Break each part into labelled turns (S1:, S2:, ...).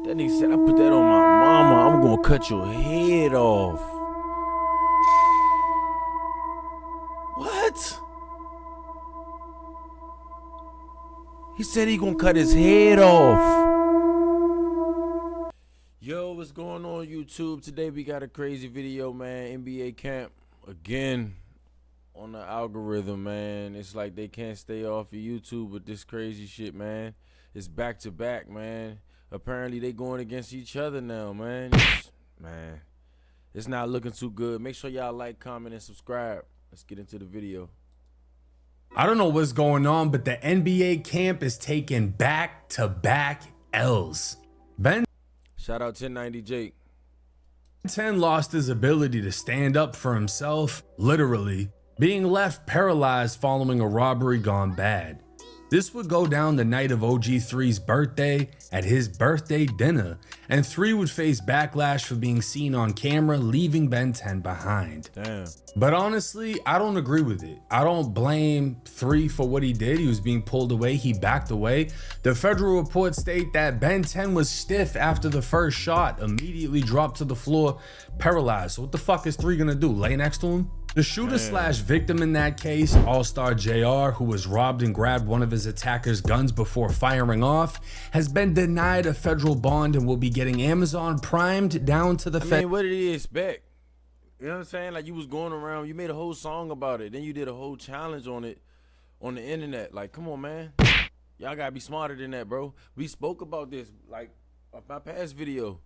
S1: That nigga said, I put that on my mama. I'm gonna cut your head off. What? He said he gonna cut his head off. Yo, what's going on YouTube? Today we got a crazy video, man. NBA camp again on the algorithm, man. It's like they can't stay off of YouTube with this crazy shit, man. It's back to back, man. Apparently they going against each other now, man. It's not looking too good. Make sure y'all like, comment, and subscribe. Let's get into the video.
S2: I don't know what's going on, but the NBA camp is taking back-to-back L's.
S1: Shout out 1090 Jake.
S2: Ben 10 lost his ability to stand up for himself, literally, being left paralyzed following a robbery gone bad. This would go down the night of OG3's birthday at his birthday dinner, and 3 would face backlash for being seen on camera leaving Ben 10 behind.
S1: Damn.
S2: But honestly, I don't agree with it. I don't blame 3 for what he did. He was being pulled away. He backed away. The federal reports state that Ben 10 was stiff after the first shot, immediately dropped to the floor, paralyzed. So what the fuck is 3 gonna do? Lay next to him? The shooter slash victim in that case, All-Star JR, who was robbed and grabbed one of his attacker's guns before firing off, has been denied a federal bond and will be getting Amazon primed down to the
S1: I mean, what did he expect? You know what I'm saying? Like, you was going around, you made a whole song about it, then you did a whole challenge on it on the internet. Like, come on, man. Y'all gotta be smarter than that, bro. We spoke about this, like, my past video.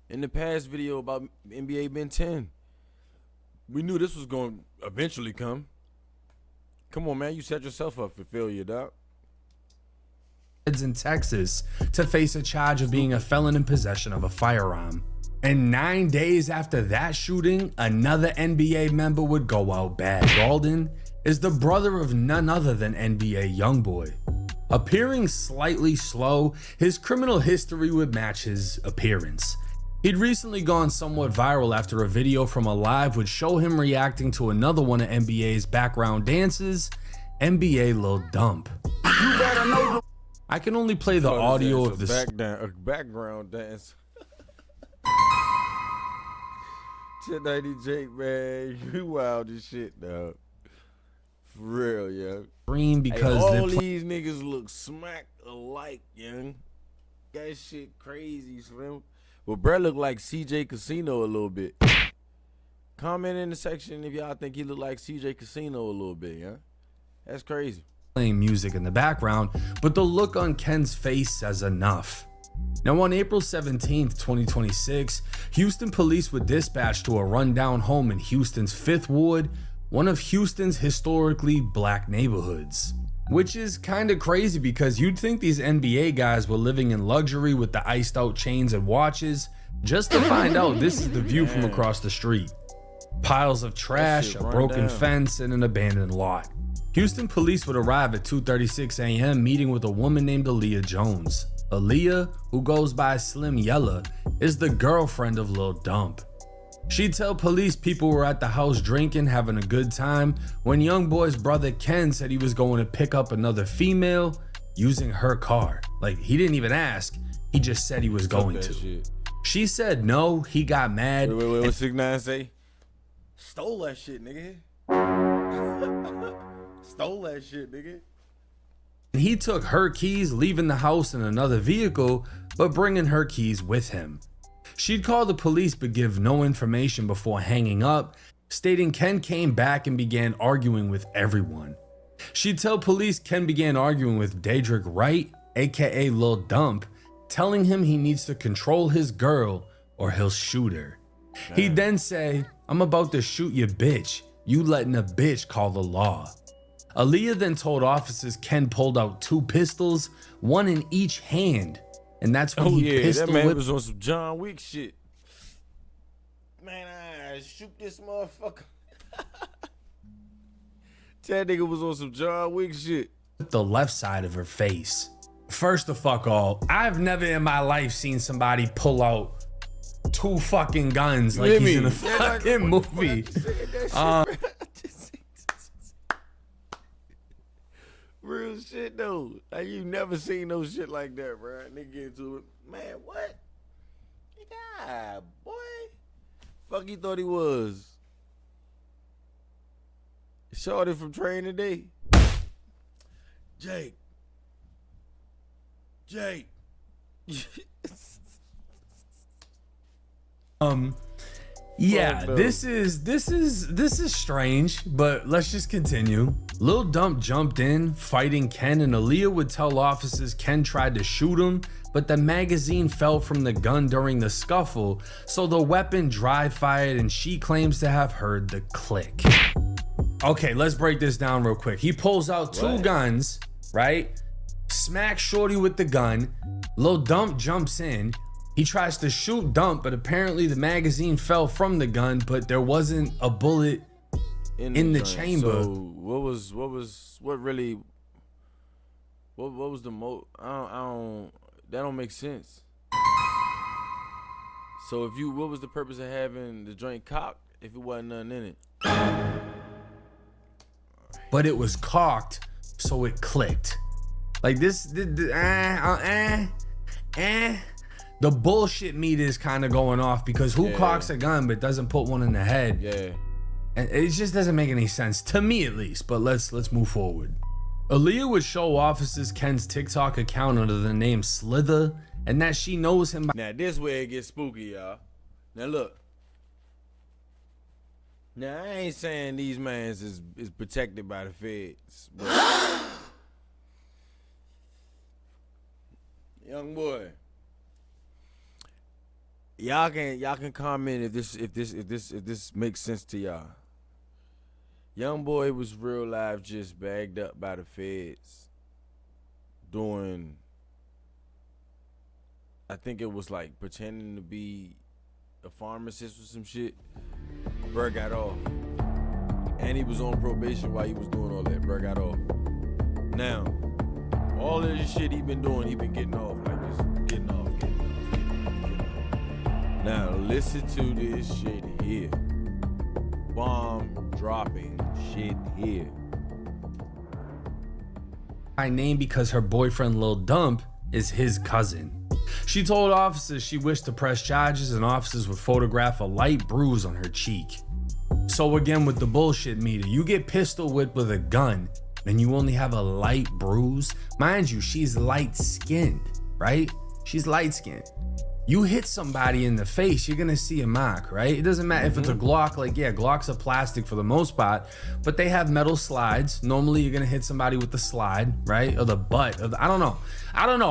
S1: In the past video about NBA Ben 10. We knew this was going to eventually come. Come on, man. You set yourself up for failure, dog.
S2: In Texas to face a charge of being a felon in possession of a firearm. And 9 days after that shooting, another NBA member would go out bad. Golden is the brother of none other than NBA YoungBoy. Appearing slightly slow, his criminal history would match his appearance. He'd recently gone somewhat viral after a video from a live would show him reacting to another one of NBA's background dances, NBA Lil Dump. I can only play the audio of this
S1: background dance. 1090 Jake, man, you wild as shit, dog. For real, yo.
S2: Stream because
S1: all these niggas look smack alike, young. That shit crazy, Slim. Well, Brett look like CJ Casino a little bit. Comment in the section if y'all think he look like CJ Casino a little bit, yeah? That's crazy.
S2: Playing music in the background, but the look on Ken's face says enough. Now on April 17th, 2026, Houston police were dispatched to a rundown home in Houston's 5th Ward, one of Houston's historically black neighborhoods. Which is kind of crazy because you'd think these NBA guys were living in luxury with the iced out chains and watches, just to find out this is the view from across the street. Piles of trash, a broken fence, and an abandoned lot. Houston police would arrive at 2:36 a.m. meeting with a woman named Aaliyah Jones. Aaliyah, who goes by Slim Yella, is the girlfriend of Lil Dump. She'd tell police people were at the house drinking, having a good time, when YoungBoy's brother Ken said he was going to pick up another female using her car. Like, he didn't even ask, he just said he was going to.
S1: Shit.
S2: She said no, he got mad.
S1: Wait, what 6ix9ine say? Stole that shit, nigga. Stole that shit, nigga.
S2: He took her keys, leaving the house in another vehicle, but bringing her keys with him. She'd call the police but give no information before hanging up, stating Ken came back and began arguing with everyone. She'd tell police Ken began arguing with Daedric Wright, aka Lil Dump, telling him he needs to control his girl or he'll shoot her. He'd then say, "I'm about to shoot your bitch. You letting a bitch call the law." Aaliyah then told officers Ken pulled out 2 pistols, one in each hand. And that's when he pistol
S1: that man
S2: whipped.
S1: was on some John Wick shit. Man, I shoot this motherfucker. That nigga was on some John Wick shit.
S2: The left side of her face. First of all, I've never in my life seen somebody pull out 2 fucking guns like he's in a fucking movie.
S1: Real shit. it though. Like you never seen no shit like that, bro. Nigga get into it, man. What? God, boy. Fuck, he thought he was. Shorty from Training Day. Jake.
S2: Yeah, this is strange, but let's just continue. Lil Dump jumped in, fighting Ken, and Aaliyah would tell officers Ken tried to shoot him, but the magazine fell from the gun during the scuffle, so the weapon dry fired, and she claims to have heard the click. Okay, let's break this down real quick. He pulls out two guns, right? Smacks Shorty with the gun. Lil Dump jumps in. He tries to shoot Dump, but apparently the magazine fell from the gun, but there wasn't a bullet in the chamber.
S1: So what was the that don't make sense. So what was the purpose of having the joint cocked if it wasn't nothing in it?
S2: But it was cocked, so it clicked. Like the bullshit meter is kind of going off because who cocks a gun but doesn't put one in the head?
S1: Yeah.
S2: And it just doesn't make any sense to me, at least. But let's move forward. Aaliyah would show officers Ken's TikTok account under the name Slither, and that she knows him.
S1: Now this where it gets spooky, y'all. Now look. Now I ain't saying these mans is protected by the feds, but young boy. Y'all can comment if this makes sense to y'all. Young boy was real life just bagged up by the feds doing, I think it was like pretending to be a pharmacist or some shit. Bruh got off. And he was on probation while he was doing all that. Bruh got off. Now, all of this shit he been doing, he been getting off. Like just getting off. Now listen to this shit here. Bomb dropping shit here.
S2: By name because her boyfriend Lil Dump is his cousin. She told officers she wished to press charges, and officers would photograph a light bruise on her cheek. So again with the bullshit meter, you get pistol whipped with a gun and you only have a light bruise. Mind you, she's light skinned, right? She's light skinned. You hit somebody in the face, you're gonna see a mark, right? It doesn't matter if it's a Glock. Like, yeah, Glocks are plastic for the most part, but they have metal slides. Normally you're gonna hit somebody with the slide, right? Or the butt, or I don't know.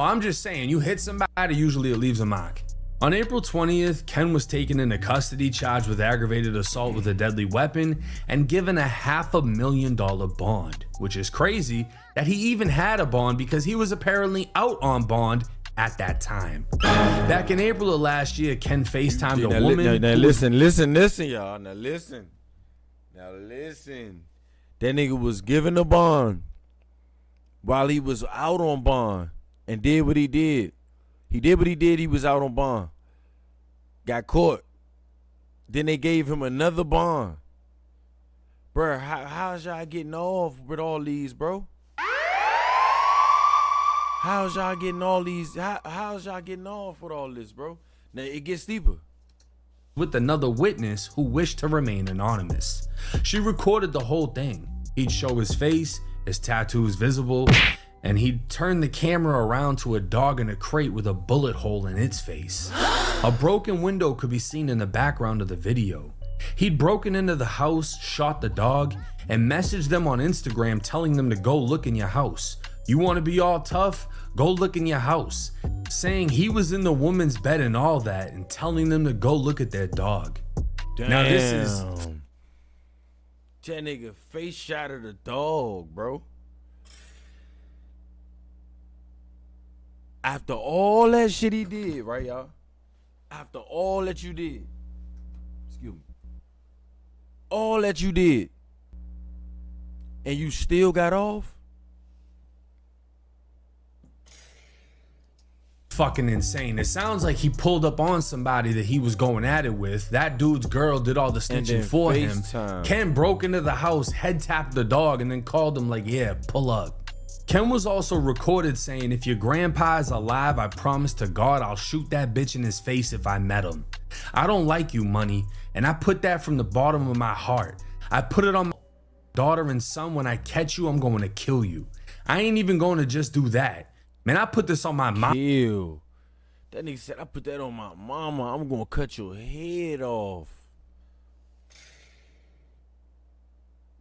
S2: I'm just saying, you hit somebody, usually it leaves a mark. On April 20th, Ken was taken into custody, charged with aggravated assault with a deadly weapon, and given a $500,000 bond, which is crazy that he even had a bond because he was apparently out on bond at that time. Back in April of last year, Ken FaceTimed a woman.
S1: Now listen, y'all. Now listen. That nigga was given a bond while he was out on bond and did what he did. He did what he did. He was out on bond. Got caught. Then they gave him another bond. Bruh, how's y'all getting off with all these, bro? How's y'all getting all these? How's y'all getting off with all this, bro? Now it gets deeper.
S2: With another witness who wished to remain anonymous. She recorded the whole thing. He'd show his face, his tattoos visible, and he'd turn the camera around to a dog in a crate with a bullet hole in its face. A broken window could be seen in the background of the video. He'd broken into the house, shot the dog, and messaged them on Instagram telling them to go look in your house. You want to be all tough? Go look in your house. Saying he was in the woman's bed and all that, and telling them to go look at their dog.
S1: Damn.
S2: Now this is...
S1: That nigga face shot at a dog, bro. After all that shit he did, right, y'all? After all that you did. Excuse me. All that you did. And you still got off?
S2: Fucking insane. It sounds like he pulled up on somebody that he was going at it with. That dude's girl did all the stitching for him. Ken broke into the house, head tapped the dog, and then called him like, yeah, pull up. Ken was also recorded saying, "If your grandpa is alive, I promise to God I'll shoot that bitch in his face if I met him. I don't like you, Money, and I put that from the bottom of my heart. I put it on my daughter and son. When I catch you, I'm going to kill you. I ain't even going to just do that. Man, I put this on my mom."
S1: Kill. That nigga said, I put that on my mama. I'm gonna cut your head off.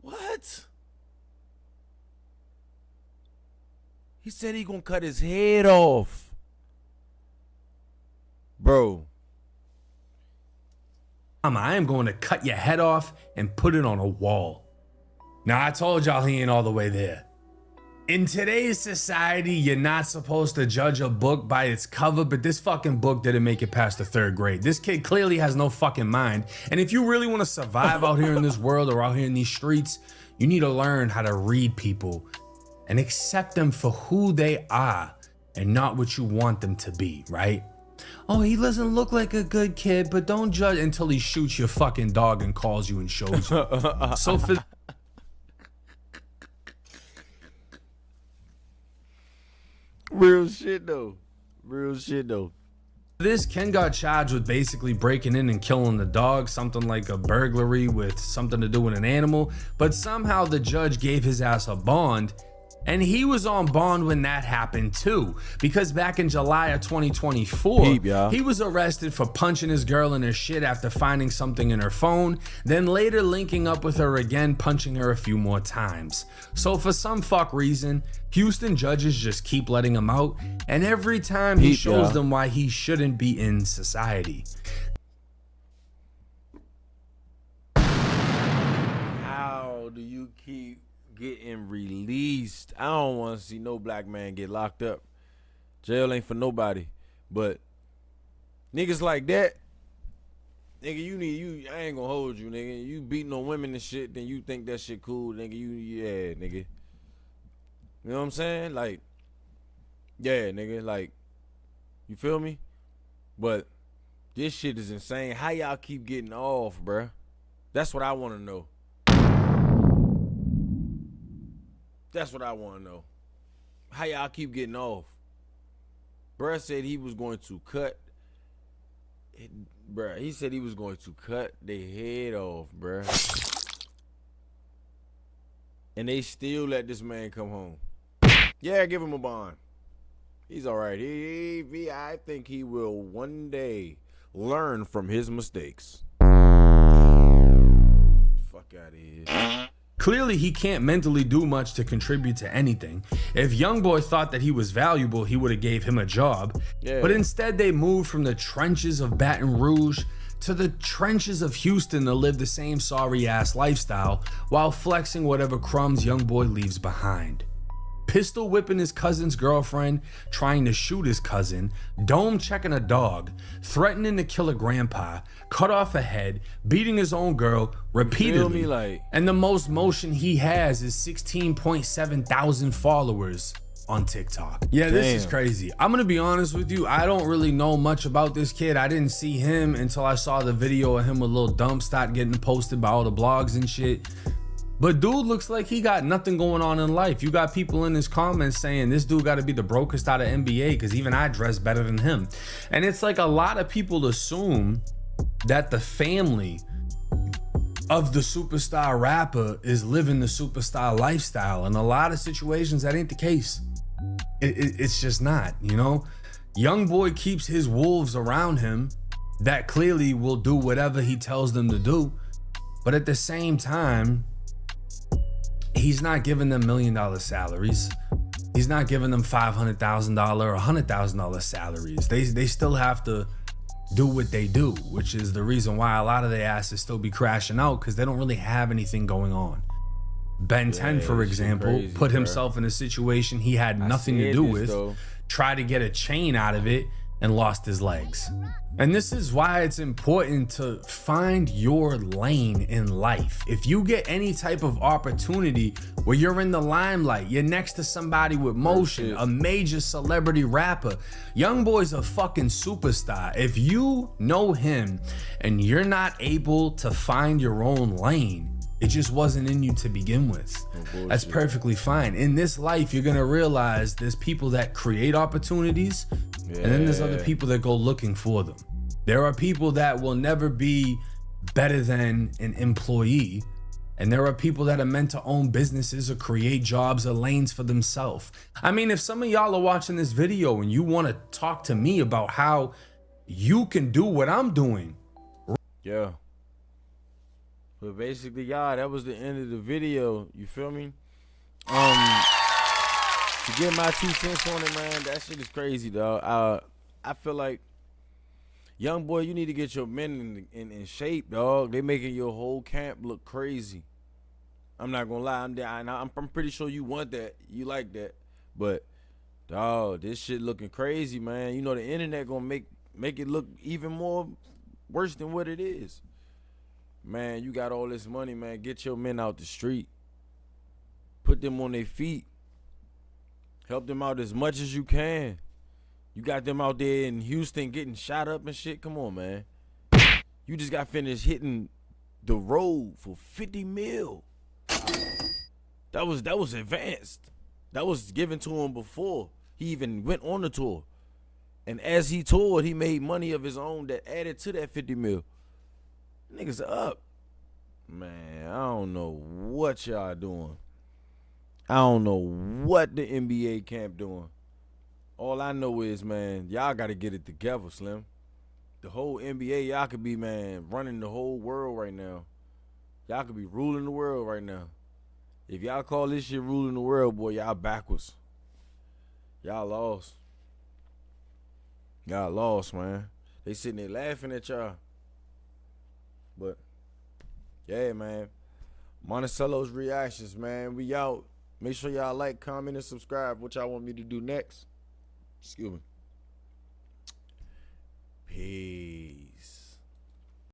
S1: What? He said he gonna cut his head off. Bro.
S2: "Mama, I am going to cut your head off and put it on a wall." Now, I told y'all he ain't all the way there. In today's society, you're not supposed to judge a book by its cover, but this fucking book didn't make it past the 3rd grade. This kid clearly has no fucking mind. And if you really want to survive out here in this world or out here in these streets, you need to learn how to read people and accept them for who they are and not what you want them to be, right? "Oh, he doesn't look like a good kid, but don't judge," until he shoots your fucking dog and calls you and shows you. So for
S1: Real shit though. Real shit though.
S2: this, Ken got charged with basically breaking in and killing the dog, something like a burglary with something to do with an animal. But somehow the judge gave his ass a bond, and he was on bond when that happened too, because back in July of 2024, he was arrested for punching his girl in her shit after finding something in her phone, then later linking up with her again, punching her a few more times. So for some fuck reason, Houston judges just keep letting him out, and every time he shows them why he shouldn't be in society.
S1: How do you keep getting released? I don't want to see no black man get locked up. Jail ain't for nobody. But niggas like that, nigga, I ain't gonna hold you, nigga. You beating on women and shit, then you think that shit cool, nigga. Yeah, nigga. You know what I'm saying? Like, yeah, nigga, like, you feel me? But this shit is insane. How y'all keep getting off, bruh? That's what I want to know. That's what I want to know. How y'all keep getting off? Bruh said he was going to cut. Bruh, he said he was going to cut their head off, bruh. And they still let this man come home. Yeah, give him a bond. He's all right. I think he will one day learn from his mistakes. Fuck out of here.
S2: Clearly, he can't mentally do much to contribute to anything. If YoungBoy thought that he was valuable, he would have gave him a job. Yeah. But instead, they moved from the trenches of Baton Rouge to the trenches of Houston to live the same sorry-ass lifestyle while flexing whatever crumbs YoungBoy leaves behind. Pistol whipping his cousin's girlfriend, trying to shoot his cousin, dome checking a dog, threatening to kill a grandpa, cut off a head, beating his own girl repeatedly. And the most motion he has is 16.7 thousand followers on TikTok. Yeah, this is crazy. I'm gonna be honest with you, I don't really know much about this kid. I didn't see him until I saw the video of him with Lil Dump start getting posted by all the blogs and shit. But dude looks like he got nothing going on in life. You got people in his comments saying this dude got to be the brokest out of NBA because even I dress better than him. And it's like a lot of people assume that the family of the superstar rapper is living the superstar lifestyle. In a lot of situations, that ain't the case. It's just not, you know? YoungBoy keeps his wolves around him that clearly will do whatever he tells them to do. But at the same time, he's not giving them $1 million salaries. He's not giving them $500,000 or $100,000 salaries. They still have to do what they do, which is the reason why a lot of their asses still be crashing out, because they don't really have anything going on. Ben 10, for example, put himself in a situation he had nothing to do with, tried to get a chain out of it, and lost his legs. And this is why it's important to find your lane in life. If you get any type of opportunity where you're in the limelight, you're next to somebody with motion, a major celebrity rapper, YoungBoy's a fucking superstar. If you know him and you're not able to find your own lane, It just wasn't in you to begin with. That's perfectly fine. In this life, you're going to realize there's people that create opportunities, and then there's other people that go looking for them. There are people that will never be better than an employee, and there are people that are meant to own businesses or create jobs or lanes for themselves. I mean, if some of y'all are watching this video and you want to talk to me about how you can do what I'm doing.
S1: Yeah. But basically, y'all, that was the end of the video. You feel me? To get my 2 cents on it, man, that shit is crazy, dog. I feel like, young boy, you need to get your men in shape, dog. They making your whole camp look crazy. I'm not gonna lie, I'm pretty sure you want that. You like that. But, dog, this shit looking crazy, man. You know the internet gonna make it look even more worse than what it is. Man, you got all this money, man. Get your men out the street. Put them on their feet. Help them out as much as you can. You got them out there in Houston getting shot up and shit. Come on, man. You just got finished hitting the road for 50 mil. That was advanced. That was given to him before he even went on the tour. And as he toured, he made money of his own that added to that 50 mil. Niggas up. Man, I don't know what y'all doing. I don't know what the NBA camp doing. All I know is, man, y'all got to get it together, Slim. The whole NBA, y'all could be, man, running the whole world right now. Y'all could be ruling the world right now. If y'all call this shit ruling the world, boy, y'all backwards. Y'all lost. Y'all lost, man. They sitting there laughing at y'all. But, yeah, man. MONICELLO'S reactions, man. We out. Make sure y'all like, comment, and subscribe. What y'all want me to do next? Excuse me.